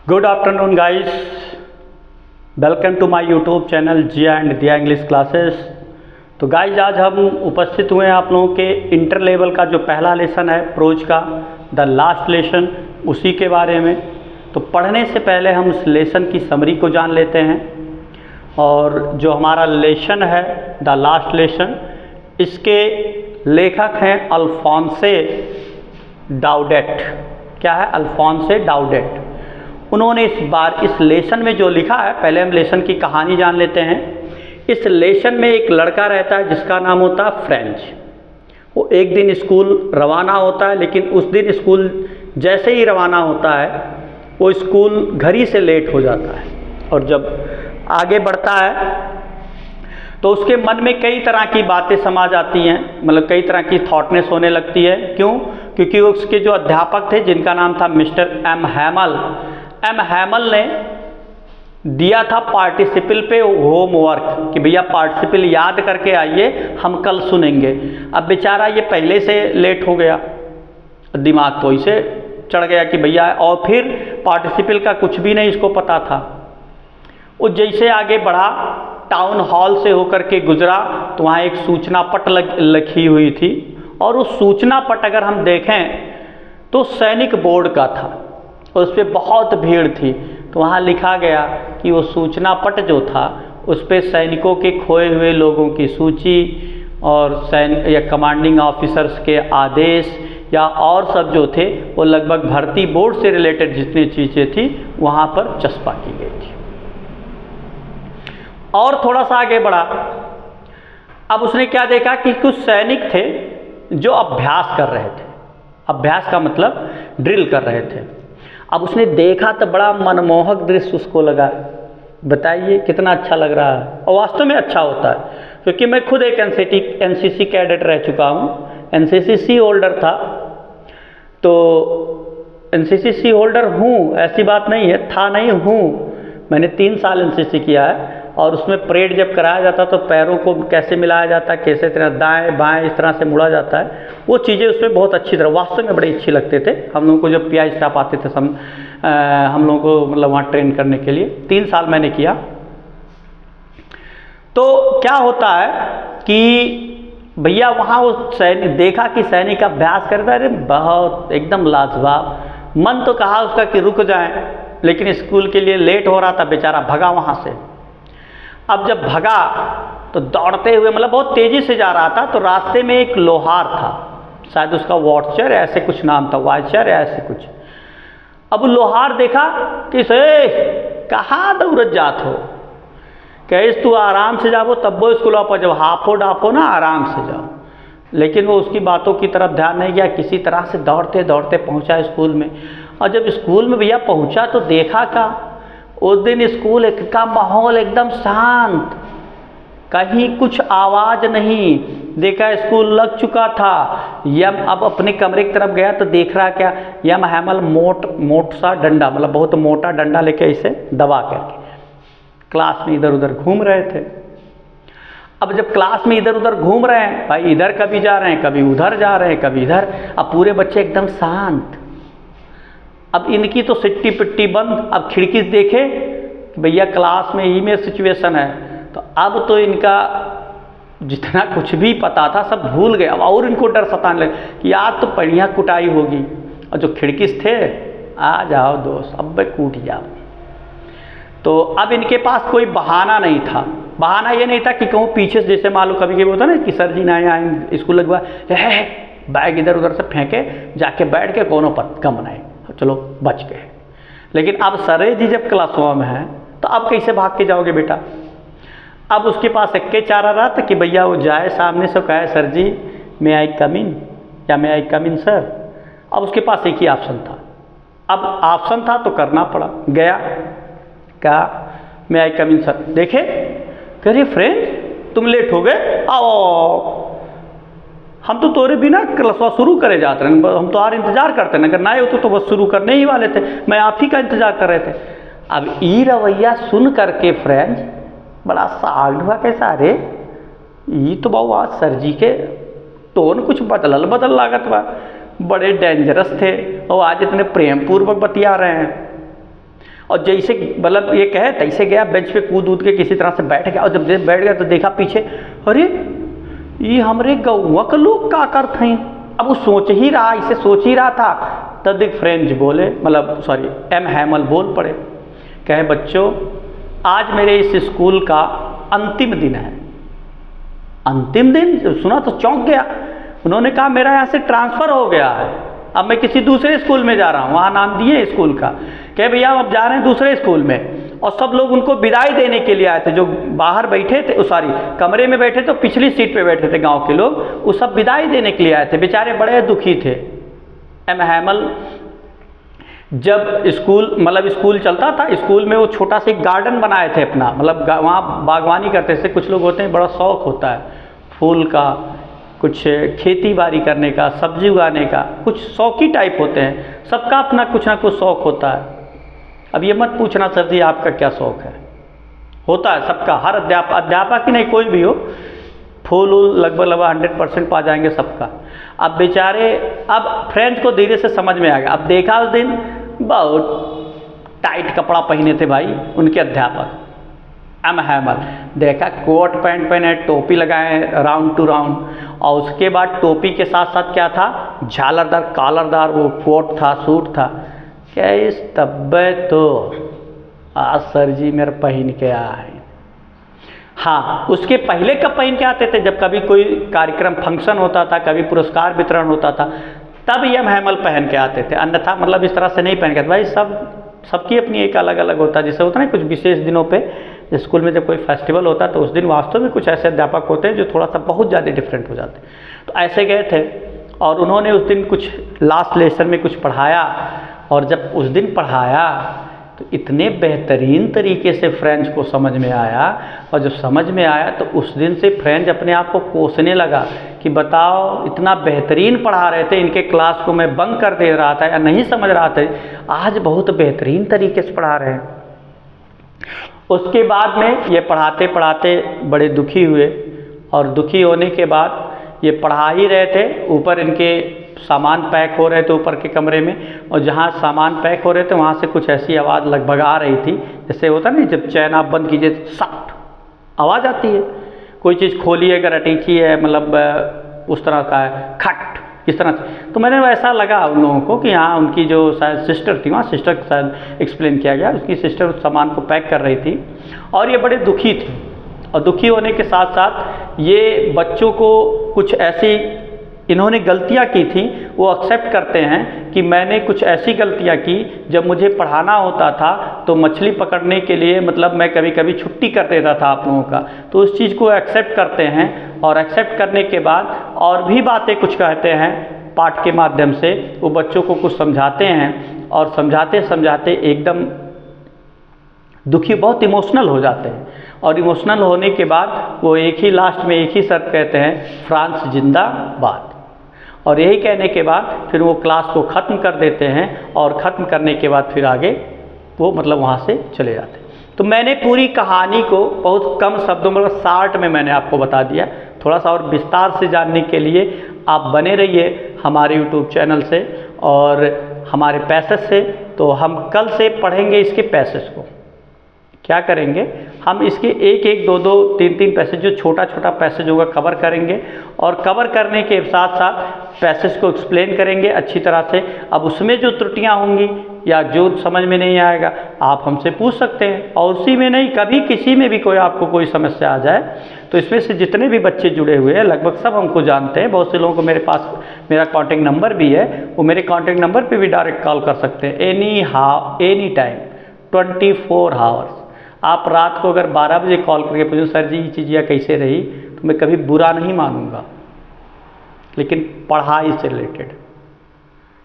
Good afternoon guys, welcome to my YouTube channel Jiya and Diya English classes. तो guys आज हम उपस्थित हुए हैं आप लोगों के इंटर लेवल का जो पहला लेसन है प्रोज का, द लास्ट लेसन, उसी के बारे में। तो पढ़ने से पहले हम उस लेसन की समरी को जान लेते हैं। और जो हमारा लेसन है द लास्ट लेसन, इसके लेखक हैं अल्फोंसे डाउडेट। क्या है? अल्फोंसे डाउडेट। उन्होंने इस लेसन में जो लिखा है, पहले हम लेसन की कहानी जान लेते हैं। इस लेसन में एक लड़का रहता है जिसका नाम होता है फ्रेंच। वो एक दिन स्कूल रवाना होता है, लेकिन उस दिन स्कूल जैसे ही रवाना होता है वो स्कूल घर ही से लेट हो जाता है। और जब आगे बढ़ता है तो उसके मन में कई तरह की बातें समा जाती हैं, मतलब कई तरह की थॉटनेस होने लगती है। क्यों? क्योंकि उसके जो अध्यापक थे जिनका नाम था मिस्टर एम हैमल ने दिया था पार्टिसिपल पे होमवर्क कि भैया पार्टिसिपल याद करके आइए, हम कल सुनेंगे। अब बेचारा ये पहले से लेट हो गया, दिमाग तो इसे चढ़ गया कि भैया, और फिर पार्टिसिपल का कुछ भी नहीं इसको पता था। वो जैसे आगे बढ़ा, टाउन हॉल से होकर के गुजरा तो वहाँ एक सूचना पट लिखी हुई थी। और उस सूचना पट अगर हम देखें तो सैनिक बोर्ड का था और उस पर बहुत भीड़ थी। तो वहाँ लिखा गया कि वो सूचना पट जो था उस पर सैनिकों के खोए हुए लोगों की सूची और सैनिक या कमांडिंग ऑफिसर्स के आदेश या और सब जो थे वो लगभग भर्ती बोर्ड से रिलेटेड जितनी चीज़ें थी वहाँ पर चस्पा की गई थी। और थोड़ा सा आगे बढ़ा, अब उसने क्या देखा कि कुछ सैनिक थे जो अभ्यास कर रहे थे। अभ्यास का मतलब ड्रिल कर रहे थे। अब उसने देखा तो बड़ा मनमोहक दृश्य उसको लगा। बताइए कितना अच्छा लग रहा है, और वास्तव में अच्छा होता है, क्योंकि मैं खुद एक एनसीसी कैडेट रह चुका हूँ, एनसीसी सी होल्डर था। तो एनसीसी सी होल्डर हूँ, ऐसी बात नहीं है, था नहीं, हूँ। मैंने 3 साल एनसीसी किया है। और उसमें परेड जब कराया जाता तो पैरों को कैसे मिलाया जाता है, कैसे तरह दाएं बाएं इस तरह से मुड़ा जाता है, वो चीज़ें उसमें बहुत अच्छी तरह वास्तव में बड़ी अच्छी लगते थे। हम लोगों को जब पीआई स्टाफ आते थे हम लोगों को मतलब वहाँ ट्रेन करने के लिए 3 साल मैंने किया। तो क्या होता है कि भैया वहाँ वो सैनिक देखा कि सैनिक अभ्यास कर रहे, बहुत एकदम लाजवाब। मन तो कहा उसका कि रुक जाएं, लेकिन स्कूल के लिए लेट हो रहा था, बेचारा भगा वहाँ से। अब जब भगा तो दौड़ते हुए, मतलब बहुत तेज़ी से जा रहा था, तो रास्ते में एक लोहार था, शायद उसका वॉचर ऐसे कुछ नाम था, वाचर ऐसे कुछ। अब लोहार देखा कि कहाँ दौड़त जात हो, कहे तू आराम से जाओ, तब वो स्कूल पर जब हाफो डाफो ना आराम से जाओ। लेकिन वो उसकी बातों की तरफ ध्यान नहीं गया, किसी तरह से दौड़ते दौड़ते पहुंचा स्कूल में। और जब स्कूल में भैया पहुंचा तो देखा का उस दिन स्कूल का माहौल एकदम शांत, कहीं कुछ आवाज़ नहीं। देखा स्कूल लग चुका था। यम अब अपने कमरे की तरफ गया तो देख रहा क्या, यम हैमल मोट सा डंडा, मतलब बहुत मोटा डंडा लेके इसे दबा करके क्लास में इधर उधर घूम रहे थे। अब जब क्लास में इधर उधर घूम रहे हैं, भाई इधर कभी जा रहे हैं, कभी उधर जा रहे हैं, कभी इधर, अब पूरे बच्चे एकदम शांत। अब इनकी तो सिट्टी पिट्टी बंद। अब खिड़की से देखे भैया क्लास में ही में सिचुएशन है, तो अब तो इनका जितना कुछ भी पता था सब भूल गए। अब और इनको डर सताने लगे कि आज तो बढ़िया कुटाई होगी। और जो खिड़की से थे, आ जाओ दोस्त, अब भाई कूट जाओ। तो अब इनके पास कोई बहाना नहीं था। बहाना ये नहीं था कि कहूँ पीछे से, जैसे मालूम कभी कभी होता ना कि सर जी ना आए स्कूल लगवा, बैग इधर उधर से फेंके, जाके बैठ के कोनो पक्का बनाए, चलो बच गए। लेकिन अब सरे जी जब क्लासों में हैं तो अब कैसे भाग के जाओगे बेटा। अब उसके पास एक चारा रहा था कि भैया वो जाए सामने से कहे, सर जी मैं आई कम इन, या मैं आई कम इन सर। अब उसके पास एक ही ऑप्शन था। अब ऑप्शन था तो करना पड़ा। गया, कहा मैं आई कम इन सर। देखे कह रहे फ्रेंड तुम लेट हो गए, आओ, हम तो तोरे बिना क्लास शुरू करे जाते रहे, हम तो और इंतजार करते ना, अगर ना होते तो बस शुरू करने ही वाले थे, मैं आप ही का इंतजार कर रहे थे। अब ये रवैया सुन करके फ्रेंड्स बड़ा साल्ट हुआ, कैसा, अरे ये तो बाबू आज सर जी के टोन कुछ बदल लागत बा, बड़े डेंजरस थे और आज इतने प्रेम पूर्वक बतिया रहे हैं। और जैसे मतलब ये कहे तैसे गया, बेंच पे कूद के किसी तरह से बैठ गया, और जब बैठ गया तो देखा पीछे, अरे ये हमरे गौवा के लोग का करते हैं। अब वो सोच ही रहा था, तब एक फ्रेंच बोले, मतलब सॉरी एम हैमल बोल पड़े, कहे बच्चों आज मेरे इस स्कूल का अंतिम दिन है। अंतिम दिन सुना तो चौंक गया। उन्होंने कहा मेरा यहाँ से ट्रांसफ़र हो गया है, अब मैं किसी दूसरे स्कूल में जा रहा हूँ। वहाँ नाम दिए स्कूल का, कहे भैया अब जा रहे हैं दूसरे स्कूल में। और सब लोग उनको विदाई देने के लिए आए थे, जो बाहर बैठे थे, सॉरी कमरे में बैठे थे, पिछली सीट पे बैठे थे गांव के लोग, वो सब विदाई देने के लिए आए थे। बेचारे बड़े दुखी थे। एम हैमल जब स्कूल चलता था, स्कूल में वो छोटा सा एक गार्डन बनाए थे अपना, मतलब वहाँ बागवानी करते थे। कुछ लोग होते हैं बड़ा शौक़ होता है फूल का, कुछ खेती बाड़ी करने का, सब्जी उगाने का, कुछ शौकी टाइप होते हैं। सबका अपना कुछ ना कुछ शौक़ होता है। अब ये मत पूछना सर जी आपका क्या शौक़ है, होता है सबका, हर अध्यापक ही नहीं कोई भी हो, फूल लगभग 100% पा जाएंगे सबका। अब बेचारे, अब फ्रेंच को धीरे से समझ में आ गया। अब देखा उस दिन बहुत टाइट कपड़ा पहने थे भाई उनके अध्यापक एम हैमल, देखा कोट पैंट पहने, टोपी लगाए राउंड टू राउंड, और उसके बाद टोपी के साथ साथ क्या था, झालरदार कालरदार वो कोट था, सूट था। क्या इस तब्बे तो आज सर जी मेरे पहन के आए। हाँ, उसके पहले कब पहन के आते थे, जब कभी कोई कार्यक्रम फंक्शन होता था, कभी पुरस्कार वितरण होता था, तब एम हैमल पहन के आते थे। अन्यथा मतलब इस तरह से नहीं पहन के आते। भाई सबकी अपनी एक अलग अलग होता है। जैसे होता है ना कुछ विशेष दिनों पे स्कूल में जब कोई फेस्टिवल होता है तो उस दिन वास्तव में कुछ ऐसे अध्यापक होते हैं जो थोड़ा सा बहुत ज़्यादा डिफरेंट हो जाते हैं। तो ऐसे गए थे और उन्होंने उस दिन कुछ लास्ट लेसन में कुछ पढ़ाया, और जब उस दिन पढ़ाया तो इतने बेहतरीन तरीके से फ्रेंच को समझ में आया। और जब समझ में आया तो उस दिन से फ्रेंच अपने आप को कोसने लगा कि बताओ इतना बेहतरीन पढ़ा रहे थे, इनके क्लास को मैं बंक कर दे रहा था या नहीं समझ रहा था, आज बहुत बेहतरीन तरीके से पढ़ा रहे हैं। उसके बाद में ये पढ़ाते पढ़ाते बड़े दुखी हुए, और दुखी होने के बाद ये पढ़ा ही रहे थे, ऊपर इनके सामान पैक हो रहे थे ऊपर के कमरे में, और जहाँ सामान पैक हो रहे थे वहाँ से कुछ ऐसी आवाज़ लगभग आ रही थी, जैसे होता नहीं जब चैन आप बंद कीजिए सट आवाज़ आती है, कोई चीज़ खोलिए अगर अटैची है, मतलब उस तरह का है, खट इस तरह से। तो मैंने वैसा लगा उन लोगों को कि हाँ उनकी जो शायद सिस्टर थी, वहाँ सिस्टर के शायद एक्सप्लेन किया गया, उसकी सिस्टर उस सामान को पैक कर रही थी और ये बड़े दुखी थी। और दुखी होने के साथ साथ ये बच्चों को कुछ ऐसी इन्होंने गलतियाँ की थी, वो एक्सेप्ट करते हैं कि मैंने कुछ ऐसी गलतियाँ की, जब मुझे पढ़ाना होता था तो मछली पकड़ने के लिए मतलब मैं कभी कभी छुट्टी कर देता था आप लोगों का, तो उस चीज़ को एक्सेप्ट करते हैं। और एक्सेप्ट करने के बाद और भी बातें कुछ कहते हैं पाठ के माध्यम से, वो बच्चों को कुछ समझाते हैं और समझाते समझाते एकदम दुखी, बहुत इमोशनल हो जाते हैं। और इमोशनल होने के बाद वो एक ही लास्ट में एक ही शर्त कहते हैं, फ्रांस जिंदाबाद। और यही कहने के बाद फिर वो क्लास को ख़त्म कर देते हैं, और ख़त्म करने के बाद फिर आगे वो मतलब वहाँ से चले जाते हैं। तो मैंने पूरी कहानी को बहुत कम शब्दों में, मतलब शार्ट में मैंने आपको बता दिया। थोड़ा सा और विस्तार से जानने के लिए आप बने रहिए हमारे YouTube चैनल से और हमारे पैसेज से। तो हम कल से पढ़ेंगे इसके पैसेज को। क्या करेंगे, हम इसके एक एक दो दो तीन तीन पैसेज, जो छोटा छोटा पैसेज होगा कवर करेंगे, और कवर करने के साथ साथ पैसेज को एक्सप्लेन करेंगे अच्छी तरह से। अब उसमें जो त्रुटियां होंगी या जो समझ में नहीं आएगा आप हमसे पूछ सकते हैं, और उसी में नहीं, कभी किसी में भी कोई आपको कोई समस्या आ जाए तो इसमें से जितने भी बच्चे जुड़े हुए हैं लगभग सब हमको जानते हैं। बहुत से लोगों को मेरे पास मेरा कॉन्टेक्ट नंबर भी है, वो मेरे कॉन्टेक्ट नंबर पर भी डायरेक्ट कॉल कर सकते हैं एनी टाइम 24 आवर्स। आप रात को अगर 12 बजे कॉल करके पूछो सर जी ये चीज़ या कैसे रही, तो मैं कभी बुरा नहीं मानूंगा, लेकिन पढ़ाई से रिलेटेड।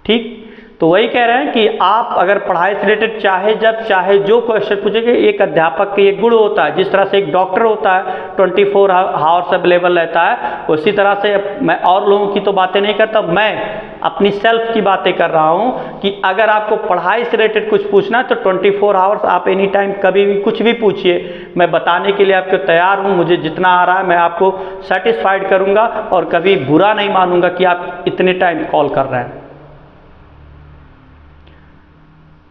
ठीक, तो वही कह रहे हैं कि आप अगर पढ़ाई से रिलेटेड चाहे जब चाहे जो क्वेश्चन पूछेंगे, एक अध्यापक के एक गुण होता है, जिस तरह से एक डॉक्टर होता है 24 आवर्स अवेलेबल रहता है, उसी तरह से मैं और लोगों की तो बातें नहीं करता, मैं अपनी सेल्फ की बातें कर रहा हूँ कि अगर आपको पढ़ाई से रिलेटेड कुछ पूछना है तो 24 आवर्स आप एनी टाइम कभी भी कुछ भी पूछिए, मैं बताने के लिए आपको तैयार हूँ। मुझे जितना आ रहा है मैं आपको सेटिस्फाइड करूँगा और कभी बुरा नहीं मानूंगा कि आप इतने टाइम कॉल कर रहे हैं।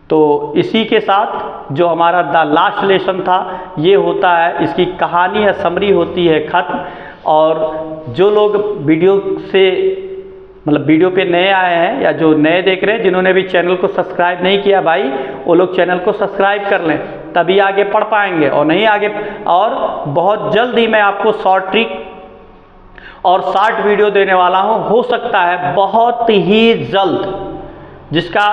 तो इसी के साथ जो हमारा द लास्ट लेसन था ये होता है, इसकी कहानी या समरी होती है ख़त्म। और जो लोग वीडियो से मतलब वीडियो पे नए आए हैं या जो नए देख रहे हैं, जिन्होंने भी चैनल को सब्सक्राइब नहीं किया भाई, वो लोग चैनल को सब्सक्राइब कर लें, तभी आगे पढ़ पाएंगे। और नहीं आगे, और बहुत जल्द ही मैं आपको शॉर्ट ट्रिक और शॉर्ट वीडियो देने वाला हूँ, हो सकता है बहुत ही जल्द, जिसका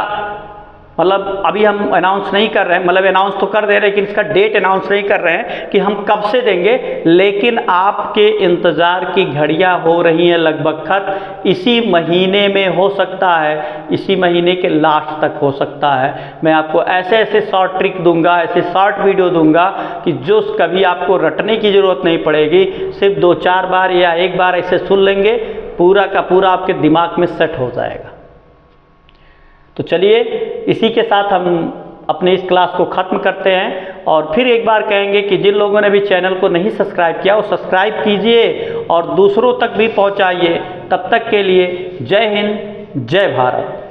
मतलब अभी हम अनाउंस नहीं कर रहे हैं, मतलब अनाउंस तो कर दे रहे हैं लेकिन इसका डेट अनाउंस नहीं कर रहे हैं कि हम कब से देंगे। लेकिन आपके इंतज़ार की घड़ियां हो रही हैं लगभग खत्म। इसी महीने में हो सकता है, इसी महीने के लास्ट तक हो सकता है। मैं आपको ऐसे ऐसे शॉर्ट ट्रिक दूंगा, ऐसे शॉर्ट वीडियो दूंगा कि जो कभी आपको रटने की ज़रूरत नहीं पड़ेगी। सिर्फ 2-4 बार या एक बार ऐसे सुन लेंगे, पूरा का पूरा आपके दिमाग में सेट हो जाएगा। तो चलिए इसी के साथ हम अपने इस क्लास को ख़त्म करते हैं। और फिर एक बार कहेंगे कि जिन लोगों ने भी चैनल को नहीं सब्सक्राइब किया वो सब्सक्राइब कीजिए और दूसरों तक भी पहुंचाइए। तब तक के लिए जय हिंद, जय भारत।